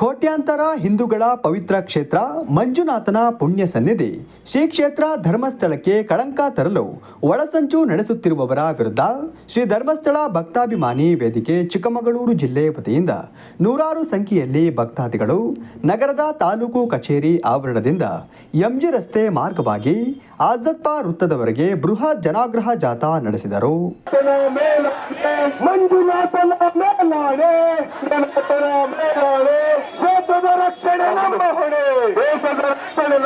ಕೋಟ್ಯಾಂತರ ಹಿಂದೂಗಳ ಪವಿತ್ರ ಕ್ಷೇತ್ರ ಮಂಜುನಾಥನ ಪುಣ್ಯ ಸನ್ನಿಧಿ ಶ್ರೀ ಕ್ಷೇತ್ರ ಧರ್ಮಸ್ಥಳಕ್ಕೆ ಕಳಂಕ ತರಲು ಒಳಸಂಚು ನಡೆಸುತ್ತಿರುವವರ ವಿರುದ್ಧ ಶ್ರೀ ಧರ್ಮಸ್ಥಳ ಭಕ್ತಾಭಿಮಾನಿ ವೇದಿಕೆ ಚಿಕ್ಕಮಗಳೂರು ಜಿಲ್ಲೆ ವತಿಯಿಂದ ನೂರಾರು ಸಂಖ್ಯೆಯಲ್ಲಿ ಭಕ್ತಾದಿಗಳು ನಗರದ ತಾಲೂಕು ಕಚೇರಿ ಆವರಣದಿಂದ ಎಂಜಿ ರಸ್ತೆ ಮಾರ್ಗವಾಗಿ ಆಜಾದ್ ಪಾರ್ಕ್ ವೃತ್ತದವರೆಗೆ ಬೃಹತ್ ಜನಾಗ್ರಹ ಜಾಥಾ ನಡೆಸಿದರು. ದೇಶದ ರಕ್ಷಣೆ ನಮ್ಮ ಹೊಣೆ, ದೇಶದ ರಕ್ಷಣೆ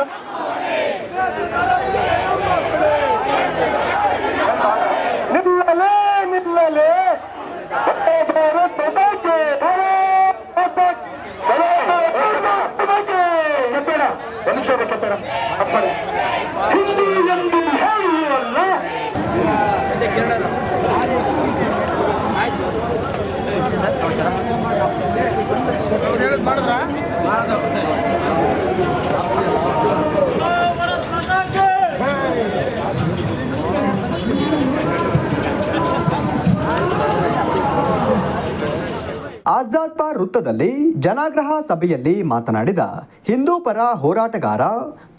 ನಿಲ್ಲಲೇ ನಿಲ್ಲಲೇ ಹಿಂದೂ ಎಂದು ಹೇಳುವಲ್ಲ. ಆಜಾದ್ ಪಾರ್ಕ್ ವೃತ್ತದಲ್ಲಿ ಜನಾಗ್ರಹ ಸಭೆಯಲ್ಲಿ ಮಾತನಾಡಿದ ಹಿಂದೂ ಪರ ಹೋರಾಟಗಾರ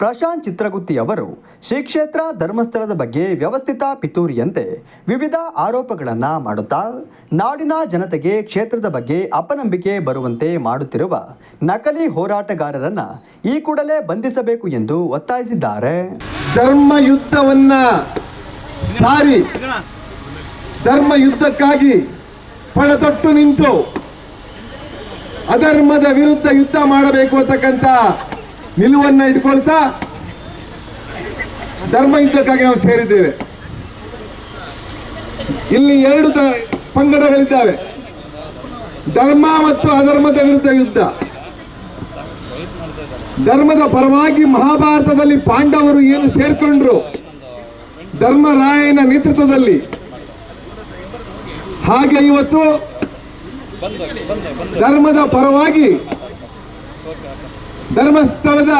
ಪ್ರಶಾಂತ್ ಚಿತ್ರಗುತ್ತಿ ಅವರು ಶ್ರೀ ಕ್ಷೇತ್ರ ಧರ್ಮಸ್ಥಳದ ಬಗ್ಗೆ ವ್ಯವಸ್ಥಿತ ಪಿತೂರಿಯಂತೆ ವಿವಿಧ ಆರೋಪಗಳನ್ನು ಮಾಡುತ್ತಾ ನಾಡಿನ ಜನತೆಗೆ ಕ್ಷೇತ್ರದ ಬಗ್ಗೆ ಅಪನಂಬಿಕೆ ಬರುವಂತೆ ಮಾಡುತ್ತಿರುವ ನಕಲಿ ಹೋರಾಟಗಾರರನ್ನ ಈ ಕೂಡಲೇ ಬಂಧಿಸಬೇಕು ಎಂದು ಒತ್ತಾಯಿಸಿದ್ದಾರೆ. ಧರ್ಮ ಯುದ್ಧವನ್ನ ಸಾರಿ ಧರ್ಮ ಯುದ್ಧಕ್ಕಾಗಿ ಪಣತೊಟ್ಟು ನಿಂತು ಅಧರ್ಮದ ವಿರುದ್ಧ ಯುದ್ಧ ಮಾಡಬೇಕು ಅಂತಕ್ಕಂಥ ನಿಲುವನ್ನ ಇಟ್ಕೊಳ್ತಾ ಧರ್ಮ ಯುದ್ಧಕ್ಕಾಗಿ ನಾವು ಸೇರಿದ್ದೇವೆ. ಇಲ್ಲಿ ಎರಡು ಪಂಗಡಗಳಿದ್ದಾವೆ, ಧರ್ಮ ಮತ್ತು ಅಧರ್ಮದ ವಿರುದ್ಧ ಯುದ್ಧ. ಧರ್ಮದ ಪರವಾಗಿ ಮಹಾಭಾರತದಲ್ಲಿ ಪಾಂಡವರು ಏನು ಸೇರ್ಕೊಂಡ್ರು ಧರ್ಮರಾಯನ ನೇತೃತ್ವದಲ್ಲಿ, ಹಾಗೆ ಇವತ್ತು ಧರ್ಮದ ಪರವಾಗಿ ಧರ್ಮಸ್ಥಳದ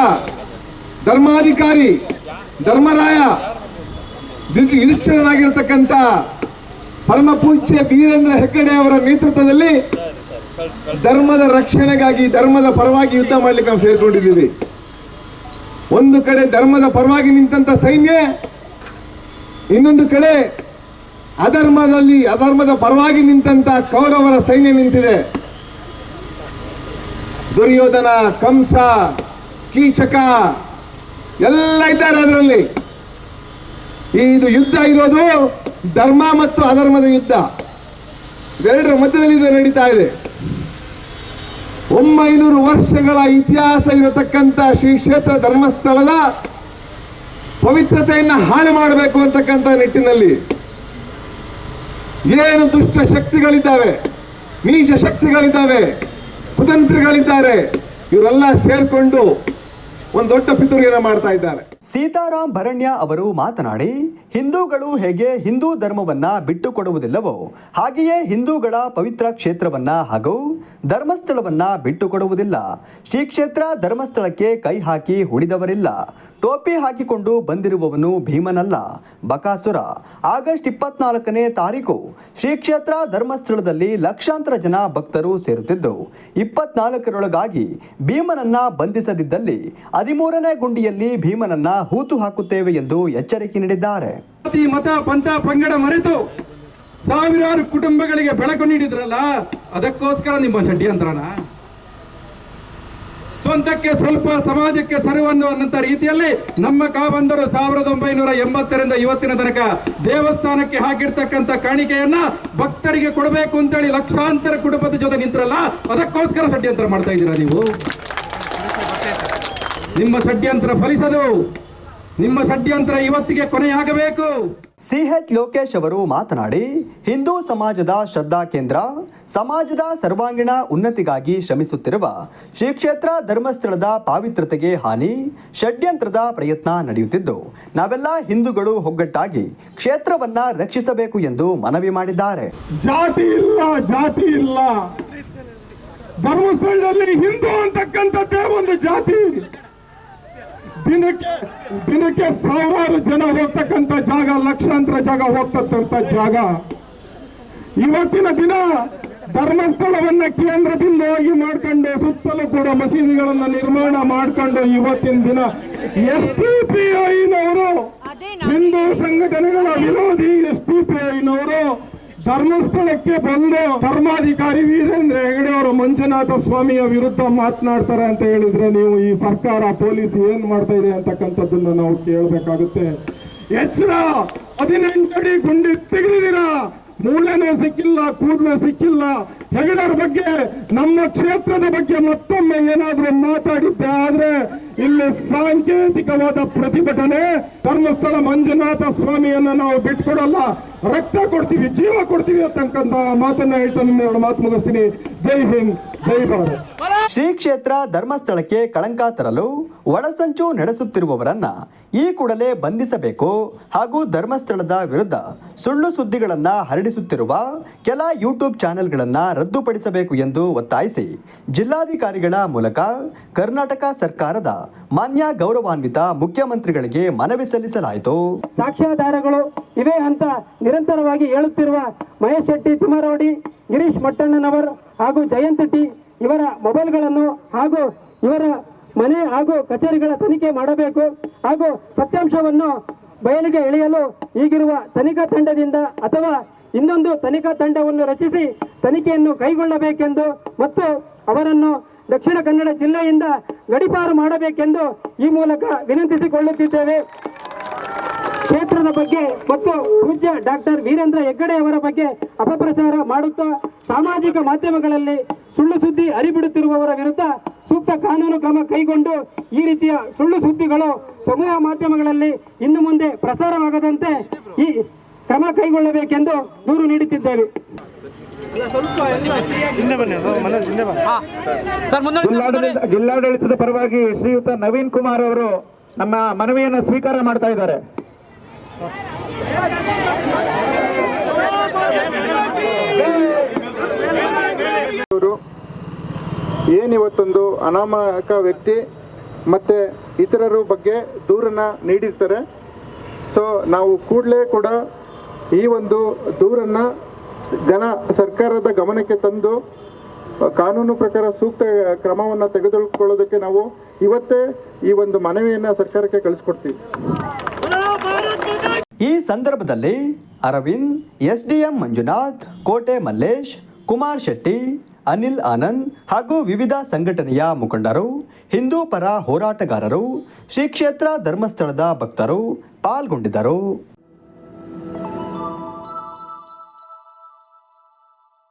ಧರ್ಮಾಧಿಕಾರಿ ಧರ್ಮರಾಯ ಯುಧಿಷ್ಠಿರನಾಗಿರತಕ್ಕಂಥ ಪರಮ ಪೂಜ್ಯ ವೀರೇಂದ್ರ ಹೆಗ್ಗಡೆ ಅವರ ನೇತೃತ್ವದಲ್ಲಿ ಧರ್ಮದ ರಕ್ಷಣೆಗಾಗಿ ಧರ್ಮದ ಪರವಾಗಿ ಯುದ್ಧ ಮಾಡಲಿಕ್ಕೆ ನಾವು ಸೇರಿಕೊಂಡಿದ್ದೀವಿ. ಒಂದು ಕಡೆ ಧರ್ಮದ ಪರವಾಗಿ ನಿಂತ ಸೈನ್ಯ, ಇನ್ನೊಂದು ಕಡೆ ಅಧರ್ಮದ ಪರವಾಗಿ ನಿಂತ ಕೌರವರ ಸೈನ್ಯ ನಿಂತಿದೆ. ದುರ್ಯೋಧನ, ಕಂಸ, ಕೀಚಕ ಎಲ್ಲ ಇದ್ದಾರೆ ಅದರಲ್ಲಿ. ಇದು ಯುದ್ಧ ಇರೋದು ಧರ್ಮ ಮತ್ತು ಅಧರ್ಮದ ಯುದ್ಧ, ಎರಡರ ಮಧ್ಯದಲ್ಲಿ ಇದು ನಡೀತಾ ಇದೆ. 900 ವರ್ಷಗಳ ಇತಿಹಾಸ ಇರತಕ್ಕಂಥ ಶ್ರೀ ಕ್ಷೇತ್ರ ಧರ್ಮಸ್ಥಳದ ಪವಿತ್ರತೆಯನ್ನು ಹಾಳು ಮಾಡಬೇಕು ಅಂತಕ್ಕಂಥ ನಿಟ್ಟಿನಲ್ಲಿ ಏನು ದುಷ್ಟ ಶಕ್ತಿಗಳಿದ್ದಾವೆ, ನೀಚ ಶಕ್ತಿಗಳಿದ್ದಾವೆ, ಕುತಂತ್ರಿಗಳಿದ್ದಾರೆ, ಇವರೆಲ್ಲ ಸೇರ್ಕೊಂಡು ಒಂದು ದೊಡ್ಡ ಪಿತೂರಿಯನ್ನು ಮಾಡ್ತಾ ಇದ್ದಾರೆ. ಸೀತಾರಾಮ್ ಭರಣ್ಯ ಅವರು ಮಾತನಾಡಿ, ಹಿಂದೂಗಳು ಹೇಗೆ ಹಿಂದೂ ಧರ್ಮವನ್ನ ಬಿಟ್ಟು ಕೊಡುವುದಿಲ್ಲವೋ ಹಾಗೆಯೇ ಹಿಂದೂಗಳ ಪವಿತ್ರ ಕ್ಷೇತ್ರವನ್ನ ಹಾಗೂ ಧರ್ಮಸ್ಥಳವನ್ನ ಬಿಟ್ಟು ಕೊಡುವುದಿಲ್ಲ. ಶ್ರೀ ಕ್ಷೇತ್ರ ಧರ್ಮಸ್ಥಳಕ್ಕೆ ಕೈ ಹಾಕಿ ಉಳಿದವರಿಲ್ಲ. ಟೋಪಿ ಹಾಕಿಕೊಂಡು ಬಂದಿರುವವನು ಭೀಮನಲ್ಲ, ಬಕಾಸುರ. ಆಗಸ್ಟ್ 24ನೇ ತಾರೀಕು ಶ್ರೀ ಕ್ಷೇತ್ರ ಧರ್ಮಸ್ಥಳದಲ್ಲಿ ಲಕ್ಷಾಂತರ ಜನ ಭಕ್ತರು ಸೇರುತ್ತಿದ್ದು 24ರೊಳಗಾಗಿ ಭೀಮನನ್ನ ಬಂಧಿಸದಿದ್ದಲ್ಲಿ 13ನೇ ಗುಂಡಿಯಲ್ಲಿ ಭೀಮನನ್ನ ಹೂತು ಹಾಕುತ್ತೇವೆ ಎಂದು ಎಚ್ಚರಿಕೆ ನೀಡಿದ್ದಾರೆ. ಮತ ಪಂಥ ಪಂಗಡ ಮರೆತು ಸಾವಿರಾರು ಕುಟುಂಬಗಳಿಗೆ ಬೆಳಕು ನೀಡಿದ್ರಲ್ಲ, ಅದಕ್ಕೋಸ್ಕರ ನಿಮ್ಮ ಷಡ್ಯಂತ್ರನ. ಸ್ವಂತಕ್ಕೆ ಸ್ವಲ್ಪ ಸಮಾಜಕ್ಕೆ ಸರ್ವವನ್ನು ಅನ್ನಂತ ರೀತಿಯಲ್ಲಿ ನಮ್ಮ ಕಾಬಂದರು 1980ರಿಂದ ಇವತ್ತಿನ ತನಕ ದೇವಸ್ಥಾನಕ್ಕೆ ಹಾಕಿರ್ತಕ್ಕಂಥ ಕಾಣಿಕೆಯನ್ನ ಭಕ್ತರಿಗೆ ಕೊಡಬೇಕು ಅಂತೇಳಿ ಲಕ್ಷಾಂತರ ಕುಟುಂಬದ ಜೊತೆ ನಿಂತ್ರಲ್ಲ, ಅದಕ್ಕೋಸ್ಕರ ಷಡ್ಯಂತ್ರ ಮಾಡ್ತಾ ಇದ್ದೀರಾ ನೀವು. ನಿಮ್ಮ ಷಡ್ಯಂತ್ರ ಫಲಿಸದು, ನಿಮ್ಮ ಷಡ್ಯಂತ್ರ ಇವತ್ತಿಗೆ ಕೊನೆಯಾಗಬೇಕು. ಸಿಎಚ್ ಲೋಕೇಶ್ ಅವರು ಮಾತನಾಡಿ, ಹಿಂದೂ ಸಮಾಜದ ಶ್ರದ್ಧಾ ಕೇಂದ್ರ, ಸಮಾಜದ ಸರ್ವಾಂಗೀಣ ಉನ್ನತಿಗಾಗಿ ಶ್ರಮಿಸುತ್ತಿರುವ ಶ್ರೀ ಕ್ಷೇತ್ರ ಧರ್ಮಸ್ಥಳದ ಪಾವಿತ್ರತೆಗೆ ಹಾನಿ, ಷಡ್ಯಂತ್ರದ ಪ್ರಯತ್ನ ನಡೆಯುತ್ತಿದ್ದು ನಾವೆಲ್ಲ ಹಿಂದೂಗಳು ಒಗ್ಗಟ್ಟಾಗಿ ಕ್ಷೇತ್ರವನ್ನ ರಕ್ಷಿಸಬೇಕು ಎಂದು ಮನವಿ ಮಾಡಿದ್ದಾರೆ. ಜಾತಿ ಇಲ್ಲ, ಧರ್ಮಸ್ಥಳದಲ್ಲಿ ಹಿಂದೂ ಅಂತಕ್ಕಂಥದ್ದೇ ಒಂದು ಜಾತಿ. ದಿನಕ್ಕೆ ಸಾವಿರಾರು ಜನ ಹೋಗ್ತಕ್ಕಂಥ ಜಾಗ, ಲಕ್ಷಾಂತರ ಜಾಗ ಹೋಗ್ತಕ್ಕಂಥ ಜಾಗ. ಇವತ್ತಿನ ದಿನ ಧರ್ಮಸ್ಥಳವನ್ನ ಕೇಂದ್ರ ಬಿಂದುವಾಗಿ ಮಾಡ್ಕೊಂಡು ಸುತ್ತಲೂ ಕೂಡ ಮಸೀದಿಗಳನ್ನ ನಿರ್ಮಾಣ ಮಾಡ್ಕೊಂಡು ಇವತ್ತಿನ ದಿನ SDPIನವರು ಹಿಂದೂ ಸಂಘಟನೆಗಳ ವಿರೋಧಿ SDPIನವರು ಧರ್ಮಸ್ಥಳಕ್ಕೆ ಬಂದು ಧರ್ಮಾಧಿಕಾರಿ ವೀರೇಂದ್ರ ಹೆಗಡೆ ಅವರು ಮಂಜುನಾಥ ಸ್ವಾಮಿಯ ವಿರುದ್ಧ ಮಾತನಾಡ್ತಾರೆ ಅಂತ ಹೇಳಿದ್ರೆ ನೀವು ಈ ಸರ್ಕಾರ ಪೊಲೀಸ್ ಏನ್ ಮಾಡ್ತಾ ಇದೆ ಅಂತಕ್ಕಂಥದ್ದನ್ನ ನಾವು ಕೇಳಬೇಕಾಗುತ್ತೆ. ಎಚ್ಚರ, 18 ಅಡಿ ಗುಂಡಿ ತೆಗೆದಿದ್ದೀರಾ, ಮೂಳೆನೂ ಸಿಕ್ಕಿಲ್ಲ, ಕೂದಲು ಸಿಕ್ಕಿಲ್ಲ. ಹೆಗಡರ ಬಗ್ಗೆ, ನಮ್ಮ ಕ್ಷೇತ್ರದ ಬಗ್ಗೆ ಮತ್ತೊಮ್ಮೆ ಏನಾದ್ರೂ ಮಾತಾಡಿದ್ದೆ ಆದ್ರೆ ಇಲ್ಲಿ ಸಾಂಕೇತಿಕವಾದ ಪ್ರತಿಭಟನೆ. ಧರ್ಮಸ್ಥಳ ಮಂಜುನಾಥ ಸ್ವಾಮಿಯನ್ನ ನಾವು ಬಿಟ್ಕೊಡಲ್ಲ, ರಕ್ತ ಕೊಡ್ತೀವಿ, ಜೀವ ಕೊಡ್ತೀವಿ ಅಂತಕ್ಕಂಥ ಮಾತನ್ನ ಹೇಳ್ತಾ ನಿನ್ನೆ ಮಾತು ಮುಗಿಸ್ತೀನಿ. ಜೈ ಹಿಂದ್, ಜೈ ಭಾರತ್. ಶ್ರೀ ಕ್ಷೇತ್ರ ಧರ್ಮಸ್ಥಳಕ್ಕೆ ಕಳಂಕ ತರಲು ಒಳಸಂಚು ನಡೆಸುತ್ತಿರುವವರನ್ನ ಈ ಕೂಡಲೇ ಬಂಧಿಸಬೇಕು ಹಾಗೂ ಧರ್ಮಸ್ಥಳದ ವಿರುದ್ಧ ಸುಳ್ಳು ಸುದ್ದಿಗಳನ್ನು ಹರಡಿಸುತ್ತಿರುವ ಕೆಲ ಯೂಟ್ಯೂಬ್ ಚಾನೆಲ್ಗಳನ್ನು ರದ್ದುಪಡಿಸಬೇಕು ಎಂದು ಒತ್ತಾಯಿಸಿ ಜಿಲ್ಲಾಧಿಕಾರಿಗಳ ಮೂಲಕ ಕರ್ನಾಟಕ ಸರ್ಕಾರದ ಮಾನ್ಯ ಗೌರವಾನ್ವಿತ ಮುಖ್ಯಮಂತ್ರಿಗಳಿಗೆ ಮನವಿ ಸಲ್ಲಿಸಲಾಯಿತು. ಸಾಕ್ಷ್ಯಾಧಾರಗಳು ಇವೆ ಅಂತ ನಿರಂತರವಾಗಿ ಹೇಳುತ್ತಿರುವ ಮಹೇಶ್ ಶೆಟ್ಟಿ ತಿಮ್ಮರೋಡಿ, ಗಿರೀಶ್ ಮಟ್ಟಣ್ಣನವರ್ ಹಾಗೂ ಜಯಂತ್ ಟಿ ಇವರ ಮೊಬೈಲ್ಗಳನ್ನು ಹಾಗೂ ಇವರ ಮನೆ ಹಾಗೂ ಕಚೇರಿಗಳ ತನಿಖೆ ಮಾಡಬೇಕು ಹಾಗೂ ಸತ್ಯಾಂಶವನ್ನು ಬಯಲಿಗೆ ಎಳೆಯಲು ಈಗಿರುವ ತನಿಖಾ ತಂಡದಿಂದ ಅಥವಾ ಇನ್ನೊಂದು ತನಿಖಾ ತಂಡವನ್ನು ರಚಿಸಿ ತನಿಖೆಯನ್ನು ಕೈಗೊಳ್ಳಬೇಕೆಂದು ಮತ್ತು ಅವರನ್ನು ದಕ್ಷಿಣ ಕನ್ನಡ ಜಿಲ್ಲೆಯಿಂದ ಗಡೀಪಾರು ಮಾಡಬೇಕೆಂದು ಈ ಮೂಲಕ ವಿನಂತಿಸಿಕೊಳ್ಳುತ್ತಿದ್ದೇವೆ. ಕ್ಷೇತ್ರದ ಬಗ್ಗೆ ಮತ್ತು ಪೂಜ್ಯ ಡಾಕ್ಟರ್ ವೀರೇಂದ್ರ ಹೆಗ್ಗಡೆ ಅವರ ಬಗ್ಗೆ ಅಪಪ್ರಚಾರ ಮಾಡುತ್ತಾ ಸಾಮಾಜಿಕ ಮಾಧ್ಯಮಗಳಲ್ಲಿ ಸುಳ್ಳು ಸುದ್ದಿ ಹರಿಬಿಡುತ್ತಿರುವವರ ವಿರುದ್ಧ ಸೂಕ್ತ ಕಾನೂನು ಕ್ರಮ ಕೈಗೊಂಡು ಈ ರೀತಿಯ ಸುಳ್ಳು ಸುದ್ದಿಗಳು ಸಮೂಹ ಮಾಧ್ಯಮಗಳಲ್ಲಿ ಇನ್ನು ಮುಂದೆ ಪ್ರಸಾರವಾಗದಂತೆ ಈ ಕ್ರಮ ಕೈಗೊಳ್ಳಬೇಕೆಂದು ದೂರು ನೀಡುತ್ತಿದ್ದೇವೆ. ಜಿಲ್ಲಾಡಳಿತದ ಪರವಾಗಿ ಶ್ರೀಯುತ ನವೀನ್ ಕುಮಾರ್ ಅವರು ನಮ್ಮ ಮನವಿಯನ್ನು ಸ್ವೀಕಾರ ಮಾಡ್ತಾ ಇದ್ದಾರೆ. ಏನಿವತ್ತೊಂದು ಅನಾಮಕ ವ್ಯಕ್ತಿ ಮತ್ತೆ ಇತರರ ಬಗ್ಗೆ ದೂರನ್ನ ನೀಡಿರ್ತಾರೆ. ಸೊ ನಾವು ಕೂಡಲೇ ಕೂಡ ಈ ಒಂದು ದೂರನ್ನ ಸರ್ಕಾರದ ಗಮನಕ್ಕೆ ತಂದು ಕಾನೂನು ಪ್ರಕಾರ ಸೂಕ್ತ ಕ್ರಮವನ್ನು ತೆಗೆದುಕೊಳ್ಳೋದಕ್ಕೆ ನಾವು ಇವತ್ತೇ ಈ ಒಂದು ಮನವಿಯನ್ನು ಸರ್ಕಾರಕ್ಕೆ ಕಳಿಸ್ಕೊಡ್ತೀವಿ. ಈ ಸಂದರ್ಭದಲ್ಲಿ ಅರವಿಂದ್, SDM ಮಂಜುನಾಥ್, ಕೋಟೆ ಮಲ್ಲೇಶ್, ಕುಮಾರ್ ಶೆಟ್ಟಿ, ಅನಿಲ್ ಆನಂದ್ ಹಾಗೂ ವಿವಿಧ ಸಂಘಟನೆಯ ಮುಖಂಡರು, ಹಿಂದೂ ಪರ ಹೋರಾಟಗಾರರು, ಶ್ರೀ ಕ್ಷೇತ್ರ ಧರ್ಮಸ್ಥಳದ ಭಕ್ತರು ಪಾಲ್ಗೊಂಡಿದ್ದರು.